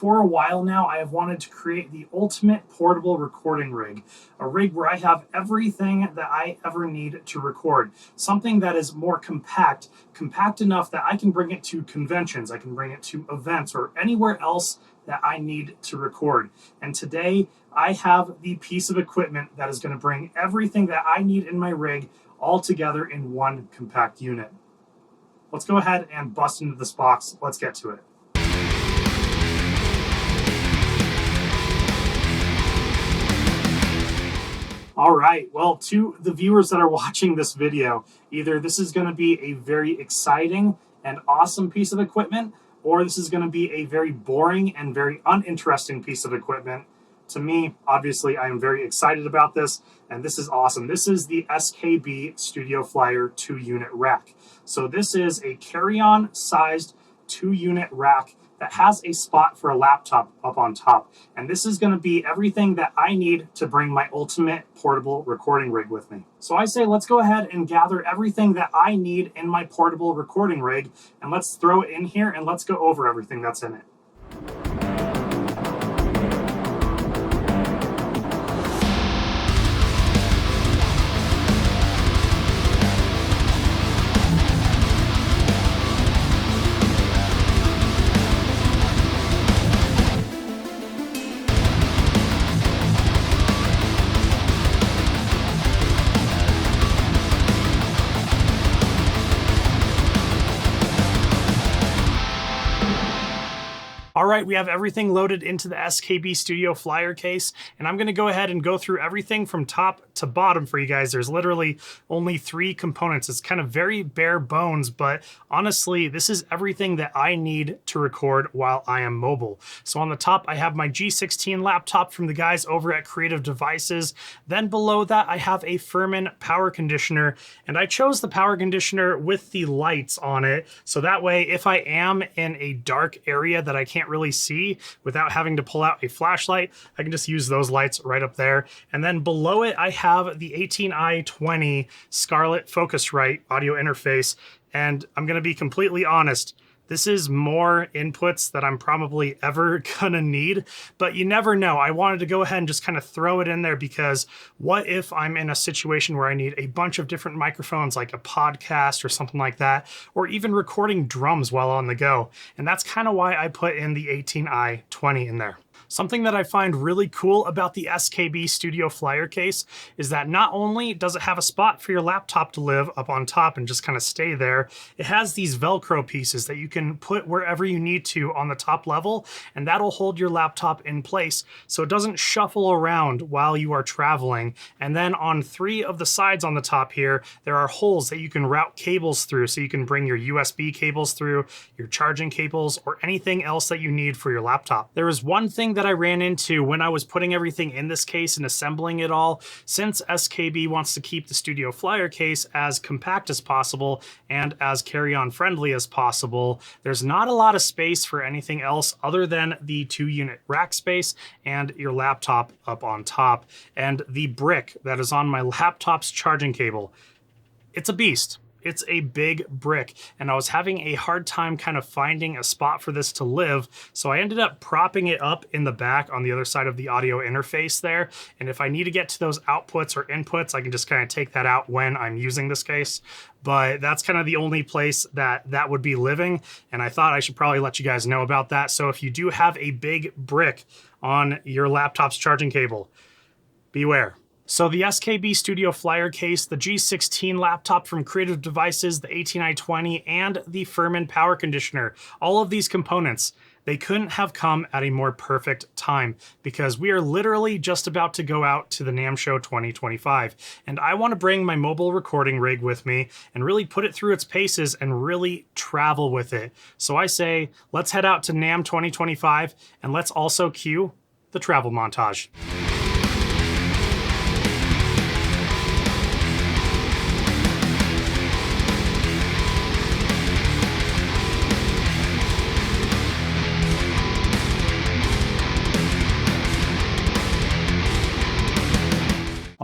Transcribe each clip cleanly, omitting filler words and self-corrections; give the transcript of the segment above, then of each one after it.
For a while now, I have wanted to create the ultimate portable recording rig, a rig where I have everything that I ever need to record, something that is more compact enough that I can bring it to conventions, I can bring it to events, or anywhere else that I need to record. And today, I have the piece of equipment that is going to bring everything that I need in my rig all together in one compact unit. Let's go ahead and bust into this box. Let's get to it. All right, well, to the viewers that are watching this video, either this is going to be a very exciting and awesome piece of equipment, or this is going to be a very boring and very uninteresting piece of equipment. To me, obviously, I am very excited about this, and this is awesome. This is the SKB Studio Flyer 2-unit rack. So this is a carry-on sized 2-unit rack that has a spot for a laptop up on top. And this is going to be everything that I need to bring my ultimate portable recording rig with me. So I say let's go ahead and gather everything that I need in my portable recording rig, and let's throw it in here and let's go over everything that's in it. All right, we have everything loaded into the SKB Studio Flyer case, and I'm gonna go ahead and go through everything from top to bottom for you guys. There's literally only 3 components. It's kind of very bare bones, but honestly, this is everything that I need to record while I am mobile. So on the top, I have my G16 laptop from the guys over at Kreative Devices. Then below that, I have a Furman power conditioner, and I chose the power conditioner with the lights on it. So that way, if I am in a dark area that I can't really see without having to pull out a flashlight, I can just use those lights right up there. And then below it, I have the 18i20 Scarlett Focusrite audio interface. And I'm going to be completely honest, this is more inputs that I'm probably ever gonna need, but you never know. I wanted to go ahead and just kind of throw it in there because what if I'm in a situation where I need a bunch of different microphones, like a podcast or something like that, or even recording drums while on the go. And that's kind of why I put in the 18i20 in there. Something that I find really cool about the SKB Studio Flyer case is that not only does it have a spot for your laptop to live up on top and just kind of stay there, it has these Velcro pieces that you can put wherever you need to on the top level, and that'll hold your laptop in place so it doesn't shuffle around while you are traveling. And then on 3 of the sides on the top here, there are holes that you can route cables through, so you can bring your USB cables through, your charging cables, or anything else that you need for your laptop. There is one thing that I ran into when I was putting everything in this case and assembling it all. Since SKB wants to keep the Studio Flyer case as compact as possible and as carry-on friendly as possible, there's not a lot of space for anything else other than the 2-unit rack space and your laptop up on top. And the brick that is on my laptop's charging cable, it's a beast. It's a big brick, and I was having a hard time kind of finding a spot for this to live, so I ended up propping it up in the back on the other side of the audio interface there, and if I need to get to those outputs or inputs, I can just kind of take that out when I'm using this case. But that's kind of the only place that would be living, and I thought I should probably let you guys know about that. So if you do have a big brick on your laptop's charging cable, beware. So the SKB Studio Flyer case, the G16 laptop from Kreative Devices, the 18i20, and the Furman power conditioner, all of these components, they couldn't have come at a more perfect time because we are literally just about to go out to the NAMM Show 2025. And I want to bring my mobile recording rig with me and really put it through its paces and really travel with it. So I say, let's head out to NAMM 2025 and let's also cue the travel montage.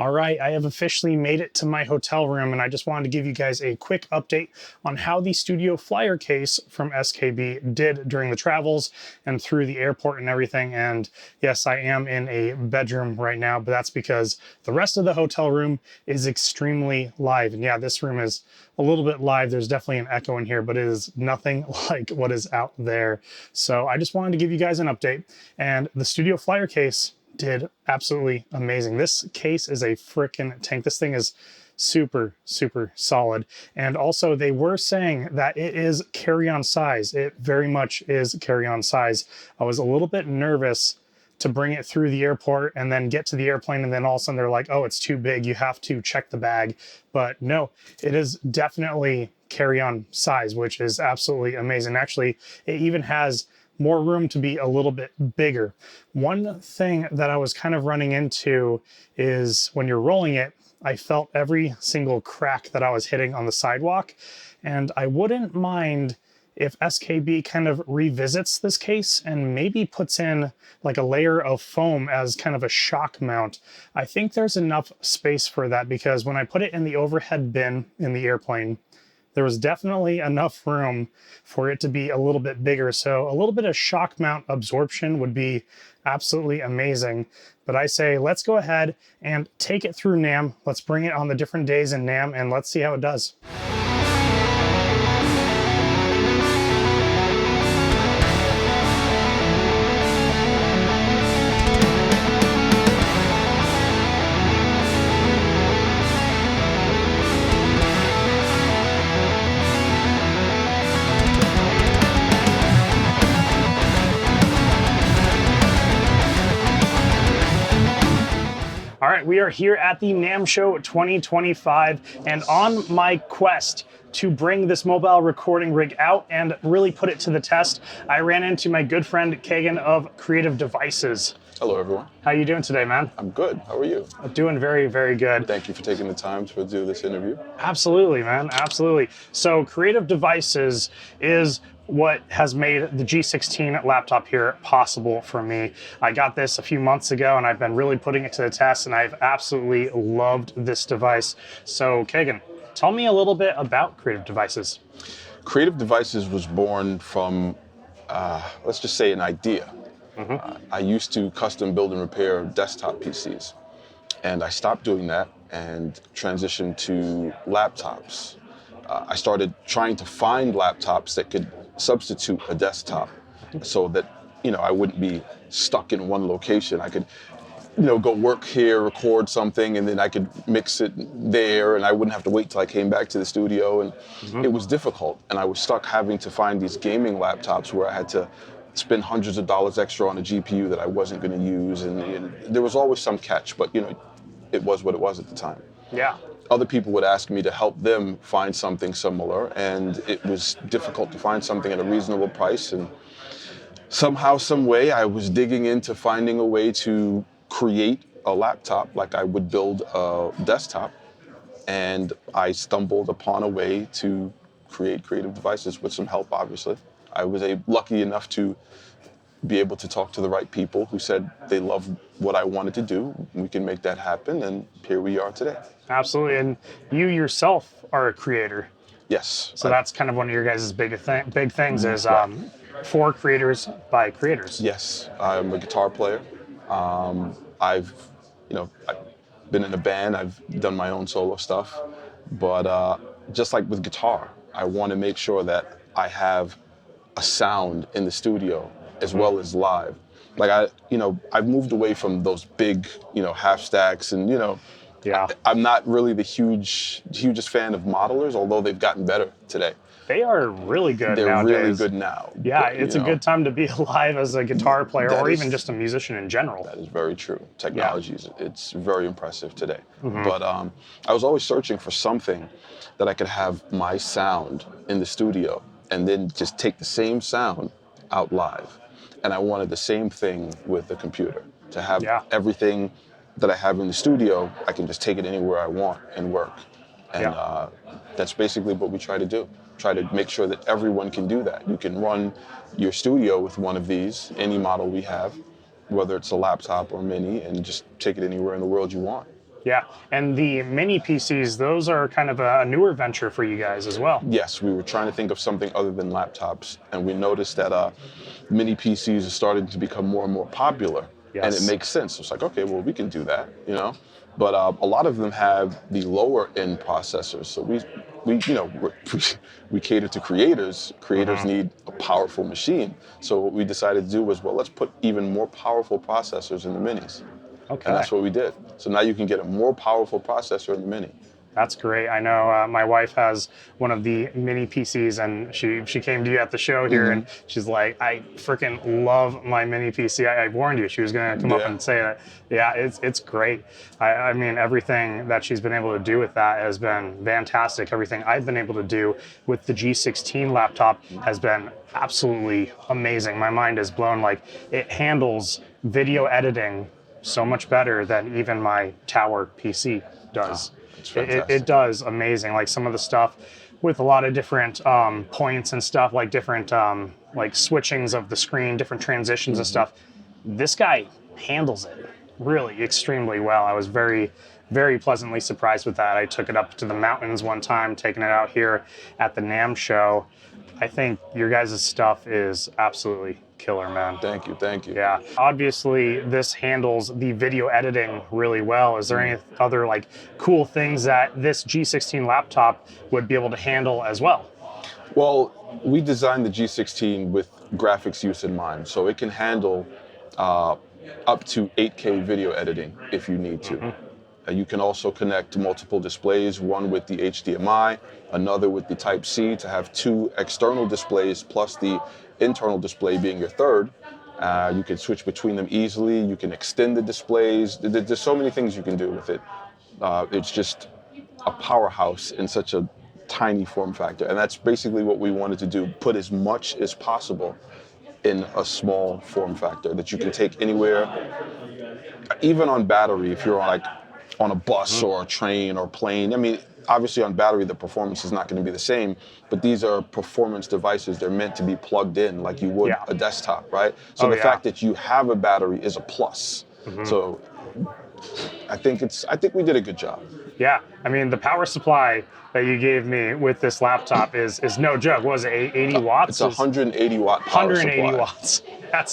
All right, I have officially made it to my hotel room, and I just wanted to give you guys a quick update on how the studio flyer case from SKB did during the travels and through the airport and everything. And yes, I am in a bedroom right now, but that's because the rest of the hotel room is extremely live. And yeah, this room is a little bit live. There's definitely an echo in here, but it is nothing like what is out there. So I just wanted to give you guys an update, and the studio flyer case did absolutely amazing. This case is a freaking tank. This thing is super, super solid. And also they were saying that it is carry-on size. It very much is carry-on size. I was a little bit nervous to bring it through the airport and then get to the airplane, and then all of a sudden they're like, oh, it's too big, you have to check the bag. But no, it is definitely carry-on size, which is absolutely amazing. Actually, it even has more room to be a little bit bigger. One thing that I was kind of running into is when you're rolling it, I felt every single crack that I was hitting on the sidewalk. And I wouldn't mind if SKB kind of revisits this case and maybe puts in like a layer of foam as kind of a shock mount. I think there's enough space for that, because when I put it in the overhead bin in the airplane, there was definitely enough room for it to be a little bit bigger. So a little bit of shock mount absorption would be absolutely amazing. But I say, let's go ahead and take it through NAMM. Let's bring it on the different days in NAMM and let's see how it does. All right, we are here at the NAMM Show 2025, and on my quest to bring this mobile recording rig out and really put it to the test, I ran into my good friend Kagan of Kreative Devices. Hello, everyone. How you doing today, man? I'm good. How are you? Doing very, very good. Thank you for taking the time to do this interview. Absolutely, man. Absolutely. So Kreative Devices is what has made the G16 laptop here possible for me. I got this a few months ago and I've been really putting it to the test, and I've absolutely loved this device. So Kagan, tell me a little bit about Kreative Devices. Kreative Devices was born from, let's just say, an idea. I used to custom build and repair desktop PCs, and I stopped doing that and transitioned to laptops. I started trying to find laptops that could substitute a desktop so that, I wouldn't be stuck in one location. I could, go work here, record something, and then I could mix it there, and I wouldn't have to wait till I came back to the studio. And it was difficult, and I was stuck having to find these gaming laptops where I had to spend hundreds of dollars extra on a GPU that I wasn't going to use, and there was always some catch, but it was what it was at the time. Yeah. Other people would ask me to help them find something similar, and it was difficult to find something at a reasonable price. And somehow, some way, I was digging into finding a way to create a laptop like I would build a desktop, and I stumbled upon a way to create Kreative Devices with some help, obviously. I was lucky enough to be able to talk to the right people who said they love what I wanted to do. We can make that happen, and here we are today. Absolutely, and you yourself are a creator. Yes. So that's kind of one of your guys' big things is for creators by creators. Yes, I'm a guitar player. I've been in a band. I've done my own solo stuff, but just like with guitar, I want to make sure that I have a sound in the studio as well as live. Like I've moved away from those big, half stacks, and yeah. I'm not really the hugest fan of modelers, although they've gotten better today. They are really good They're nowadays. really good now. Yeah, but, it's a good time to be alive as a guitar player, or even just a musician in general. That is very true. Technology, it's very impressive today. But I was always searching for something that I could have my sound in the studio and then just take the same sound out live. And I wanted the same thing with the computer, to have everything that I have in the studio, I can just take it anywhere I want and work. And that's basically what we try to do. Try to make sure that everyone can do that. You can run your studio with one of these, any model we have, whether it's a laptop or mini, and just take it anywhere in the world you want. Yeah, and the mini PCs, those are kind of a newer venture for you guys as well. Yes, we were trying to think of something other than laptops, and we noticed that mini PCs are starting to become more and more popular, and it Yes. makes sense. It's like, okay, well, we can do that, you know. But a lot of them have the lower end processors, so we you know we cater to creators. Creators need a powerful machine, so what we decided to do was, well, let's put even more powerful processors in the minis. Okay. And that's what we did. So now you can get a more powerful processor in the Mini. That's great. I know my wife has one of the mini PCs, and she came to you at the show here, and she's like, I freaking love my mini PC. I warned you, she was going to come up and say that. Yeah, it's great. I mean, everything that she's been able to do with that has been fantastic. Everything I've been able to do with the G16 laptop has been absolutely amazing. My mind is blown. Like, it handles video editing so much better than even my tower PC does. It does amazing. Like some of the stuff with a lot of different points and stuff, like different like switchings of the screen, different transitions and stuff. This guy handles it really extremely well. I was very, very pleasantly surprised with that. I took it up to the mountains one time, taking it out here at the NAMM show. I think your guys' stuff is absolutely killer, man. Thank you, thank you. Yeah, obviously this handles the video editing really well. Is there any other like cool things that this G16 laptop would be able to handle as well? Well, we designed the G16 with graphics use in mind, so it can handle up to 8K video editing if you need to. You can also connect multiple displays, one with the HDMI, another with the Type-C to have two external displays plus the internal display being your third. You can switch between them easily. You can extend the displays. There's so many things you can do with it. It's just a powerhouse in such a tiny form factor. And that's basically what we wanted to do, put as much as possible in a small form factor that you can take anywhere, even on battery, if you're on a bus or a train or plane. I mean, obviously on battery, the performance is not going to be the same, but these are performance devices. They're meant to be plugged in like you would a desktop, right? So the fact that you have a battery is a plus. So I think we did a good job. Yeah, I mean, the power supply that you gave me with this laptop is no joke. What was it, 80 watts? It's a 180 watt power 180 supply. Watts.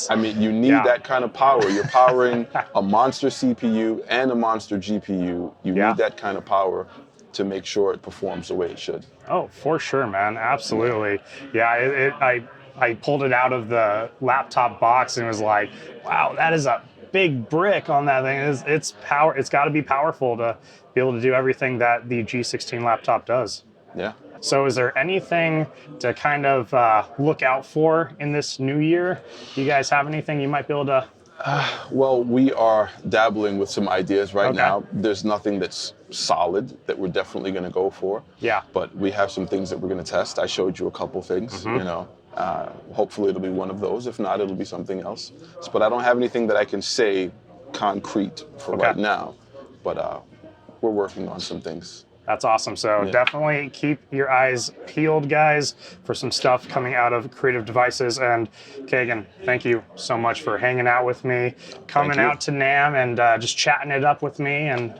I mean, you need that kind of power. You're powering a monster CPU and a monster GPU. You need that kind of power to make sure it performs the way it should. Oh, for sure, man. Absolutely. Yeah, I pulled it out of the laptop box and was like, wow, that is a big brick on that thing. It's power. It's got to be powerful to be able to do everything that the G16 laptop does. Yeah. So is there anything to kind of look out for in this new year? Do you guys have anything you might be able to? Well, we are dabbling with some ideas right now. There's nothing that's solid that we're definitely going to go for. Yeah. But we have some things that we're going to test. I showed you a couple things, you know. Hopefully it'll be one of those. If not, it'll be something else. But I don't have anything that I can say concrete for right now. But we're working on some things. That's awesome. So definitely keep your eyes peeled, guys, for some stuff coming out of Kreative Devices. And Kagan, thank you so much for hanging out with me, coming out to NAMM and just chatting it up with me and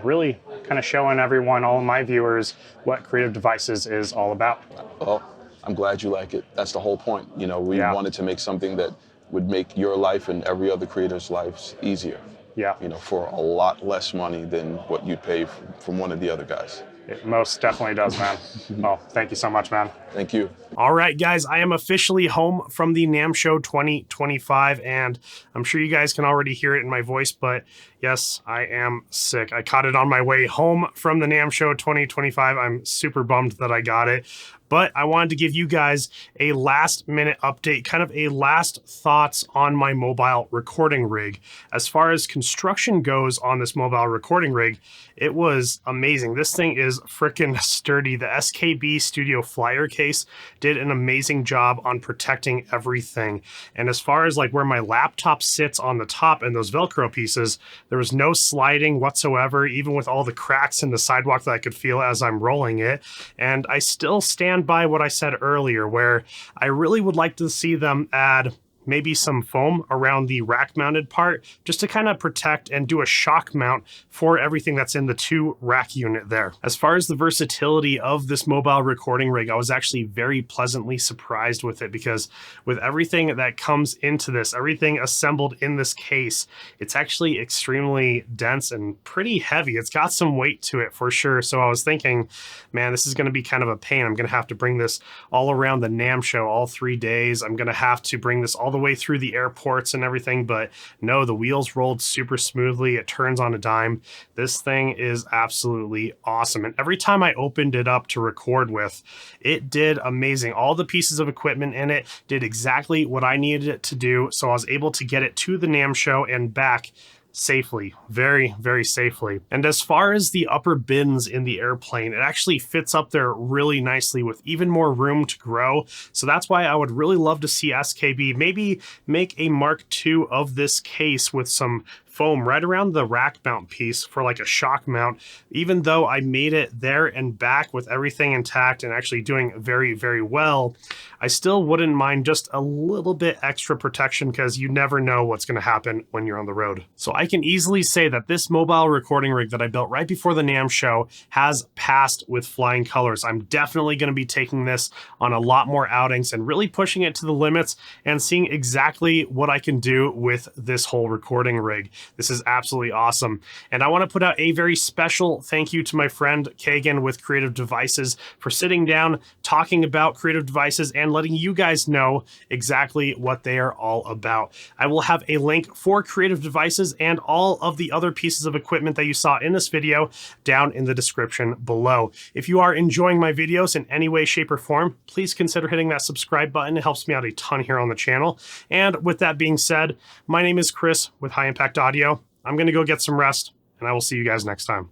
really kind of showing everyone, all of my viewers, what Kreative Devices is all about. Well, I'm glad you like it. That's the whole point. You know, we wanted to make something that would make your life and every other creator's lives easier. Yeah. You know, for a lot less money than what you'd pay from one of the other guys. It most definitely does, man. Well, thank you so much, man. Thank you. All right, guys, I am officially home from the NAMM Show 2025, and I'm sure you guys can already hear it in my voice, but yes, I am sick. I caught it on my way home from the NAMM Show 2025. I'm super bummed that I got it, but I wanted to give you guys a last minute update, kind of a last thoughts on my mobile recording rig. As far as construction goes on this mobile recording rig, it was amazing. This thing is freaking sturdy. The SKB Studio Flyer case did an amazing job on protecting everything. And as far as like where my laptop sits on the top and those Velcro pieces, there was no sliding whatsoever, even with all the cracks in the sidewalk that I could feel as I'm rolling it. And I still stand by what I said earlier, where I really would like to see them add maybe some foam around the rack mounted part just to kind of protect and do a shock mount for everything that's in the 2 rack unit there. As far as the versatility of this mobile recording rig, I was actually very pleasantly surprised with it, because with everything that comes into this, everything assembled in this case, it's actually extremely dense and pretty heavy. It's got some weight to it for sure. So I was thinking, man, this is going to be kind of a pain. I'm going to have to bring this all around the NAMM show all 3 days. I'm going to have to bring this all the way through the airports and everything, but no, the wheels rolled super smoothly. It turns on a dime. This thing is absolutely awesome. And every time I opened it up to record with, it did amazing. All the pieces of equipment in it did exactly what I needed it to do. So I was able to get it to the NAMM show and back safely, very, very safely. And as far as the upper bins in the airplane, it actually fits up there really nicely with even more room to grow. So that's why I would really love to see SKB maybe make a Mark II of this case with some foam right around the rack mount piece for like a shock mount. Even though I made it there and back with everything intact and actually doing very, very well, I still wouldn't mind just a little bit extra protection, because you never know what's going to happen when you're on the road. So I can easily say that this mobile recording rig that I built right before the NAMM show has passed with flying colors. I'm definitely going to be taking this on a lot more outings and really pushing it to the limits and seeing exactly what I can do with this whole recording rig. This is absolutely awesome. And I want to put out a very special thank you to my friend Kagan with Kreative Devices for sitting down, talking about Kreative Devices, and letting you guys know exactly what they are all about. I will have a link for Kreative Devices and all of the other pieces of equipment that you saw in this video down in the description below. If you are enjoying my videos in any way, shape, or form, please consider hitting that subscribe button. It helps me out a ton here on the channel. And with that being said, my name is Chris with High Impact Audio. I'm going to go get some rest, and I will see you guys next time.